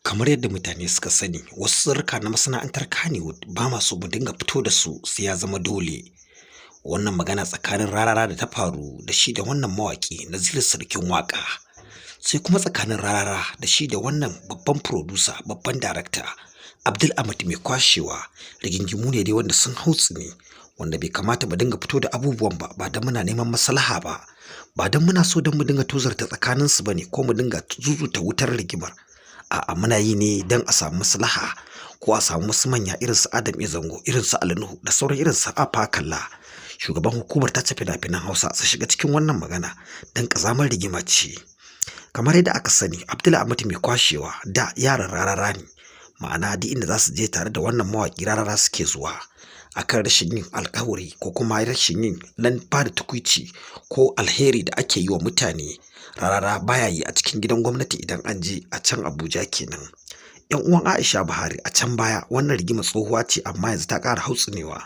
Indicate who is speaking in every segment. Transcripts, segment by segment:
Speaker 1: Kamar yadda mutane suka sani, wasu sirrika na masana'antar Kannywood ba ma so mu dinga fito da su sai ya zama dole. Wannan magana tsakanin Rarara da ta faru da shi da wannan mawaƙi Naziru Sarkin Waƙa. Sai kuma tsakanin Rarara da shi da wannan babban producer, babban darakta Abdul Ahmad mai kwashewa. Rigingimu ne dai wanda sun hautsine, wanda bai kamata mu dinga fito da abubuwan ba don muna neman maslaha ba. Ba don muna so don mu dinga tozarta tsakaninsu ba ne ko mu dinga zuzuta wutar rigimar. A'a, muna yi ne don a samu maslaha ko a samu wasu manya irin su Adam E Zango, irin su Ali Nuhu da sauran irin su Afa Kalla. Shugaban hukumar tace fina-finan Hausa su shiga cikin wannan magana don ƙazamar rigima ce. Kamar yadda aka sani, Abdul Ahmad mai kwashewa da yaran Rarara ne. Ma'ana duk inda za su je tare da wannan mawaƙi Rarara suke zuwa. Akan rashin yin alkawari ko kuma rashin yin nan ba da tukuici ko alheri da ake yi wa mutane, Rarara baya yi a cikin gidan gwamnati idan an je a can Abuja kenan. Yan uwan Aisha Buhari a can baya wannan rigima tsohuwa ce amma yanzu ta ƙara hautsinewa.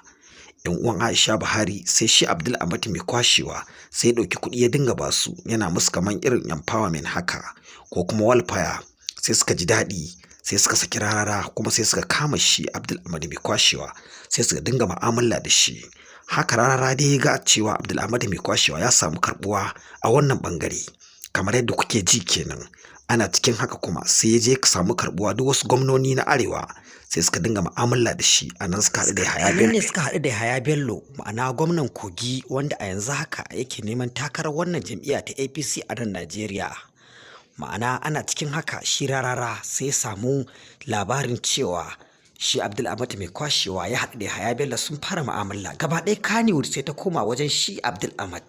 Speaker 1: Yan uwan Aisha Buhari sai shi Abdul Ahmad mai kwashewa sai ya ɗauki kuɗi ya dinga basu, yana musu kaman irin empowerment haka ko kuma welfare. Sai suka ji daɗi, sai suka saki Rarara kuma sai suka kama shi Abdul Ahmad mai kwashewa, sai suka dinga mu'amala da shi. Haka Rarara dai ya ga cewa Abdul Ahmad mai kwashewa ya samu karɓuwa a wannan ɓangare. Kamar yadda kuke ji kenan, ana cikin haka kuma sai ya je ka samu karɓuwa duk wasu gwamnoni na arewa sai suka dinga mu'amala da shi. A nan suka haɗu da Yahaya Bello. Ne suka haɗu da Yahaya Bello, ma'ana gwamnan Kogi wanda a yanzu haka yake neman takarar wannan jam'iyya ta APC a nan Najeriya. Ma'ana ana cikin haka shi Rarara sai ya samu labarin cewa shi Abdul Ahmad mai kwashewa ya haɗu da Yahaya Bello sun fara mu'amala. Gaba ɗaya Kannywood sai ta koma wajen shi Abdul Ahmad.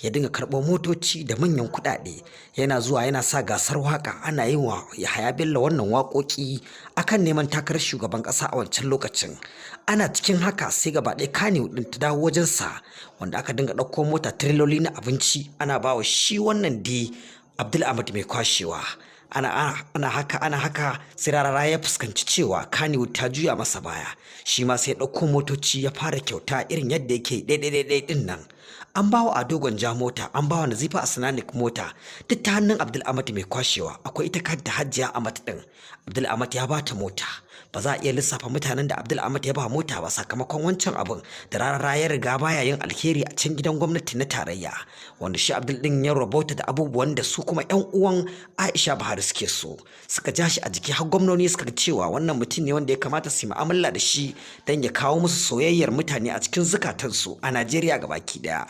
Speaker 1: Ya dinga karɓo motoci da manyan kuɗaɗe, yana zuwa yana sa gasar waƙa, ana yin wa Yahaya Bello wannan waƙoƙi akan neman takarar shugaban ƙasa a wancan lokacin. Ana cikin haka sai gaba ɗaya Kannywood ɗin ta dawo wajensa, wanda aka dinga ɗauko mota tireloli na abinci ana ba wa shi wannan dai Abdul Ahmad mai kwashewa. Ana haka sai Rarara ya fuskanci cewa Kannywood ta juya masa baya, shi ma sai ya ɗauko motoci ya fara kyauta irin yadda yake ɗaiɗaiɗaiɗai ɗin nan. An ba wa Ado Gwanja mota, an ba wa Nazifa Asnanik mota, duk ta hannun Abdul Ahmad mai kwashewa. Akwai ita kanta Hajiya Ahmad ɗin, Abdul Ahmad ya bata mota. Ba za a iya lissafa mutanen da Abdul Ahmad ya ba mota ba sakamakon wancan abun da Rarara ya riga baya yin alheri a can gidan gwamnati na tarayya, wanda shi Abdul ɗin ya rabauta da abubuwan da su kuma ƴan uwan Aisha Buhari suke so. Suka ja shi a jiki har gwamnoni suka ga cewa wannan mutum ne wanda ya kamata su yi mu'amala da shi don ya kawo musu soyayyar mutane a cikin zukatansu a Najeriya gabaki ɗaya.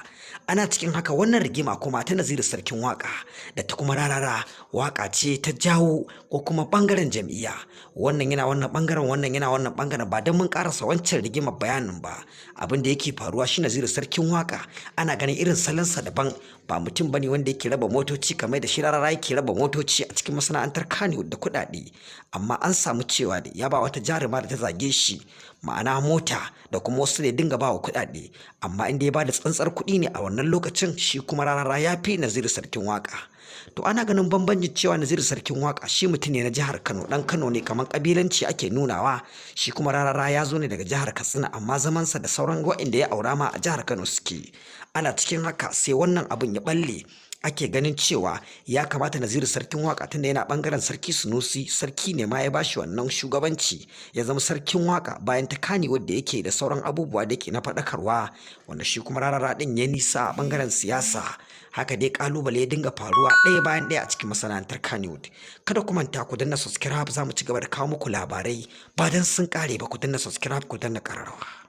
Speaker 1: Ana cikin haka wannan rigima kuma ta Naziru Sarkin Waƙa da ta kuma Rarara waƙa ce ta jawo ko kuma ɓangaren jam'iyya. Wannan yana wannan ɓangaren, wannan yana wannan ɓangaren, ba don mun ƙarasa wancan rigimar bayanin ba. Abin da yake faruwa shi Naziru Sarkin Waƙa ana ganin irin salansa daban, ba mutum bane wanda yake raba motoci kamar da shi Rarara yake raba motoci a cikin masana'antar Kannywood da kuɗaɗe. Amma an samu cewa da ya ba wata jaruma da ta zage shi ma'ana mota da kuma wasu da dinga ba wa kuɗaɗe, amma inda ya ba da tsantsar kuɗi ne a wannan lokacin shi kuma Rarara ya fi Naziru Sarkin Waƙa. To ana ganin bambancin cewa Naziru Sarkin Waƙa shi mutum ne na jihar Kano, ɗan Kano ne, kamar ƙabilanci ake nunawa. Shi kuma Rarara ya zo ne daga jihar Katsina, amma zamansa da sauran waɗanda ya aura ma a jihar Kano suke. Ana cikin haka sai wannan abin ya ɓalle, ake ganin cewa ya kamata Naziru Sarkin Waƙa tunda yana ɓangaren Sarki Sunusi, sarki ne ma ya bashi wannan shugabanci, ya zama Sarkin Waƙa bayan ta Kannywood da yake da sauran abubuwa da yake na faɗakarwa, wanda shi kuma Rarara ɗin ya nisa a ɓangaren siyasa. Haka dai ƙalubale ya dinga faruwa ɗaya bayan ɗaya a cikin masana'antar Kannywood. Kada ku manta ku danna subscribe, za mu ci gaba da kawo muku labarai ba don sun ƙare ba. Ku danna subscribe, ku danna ƙararrawa.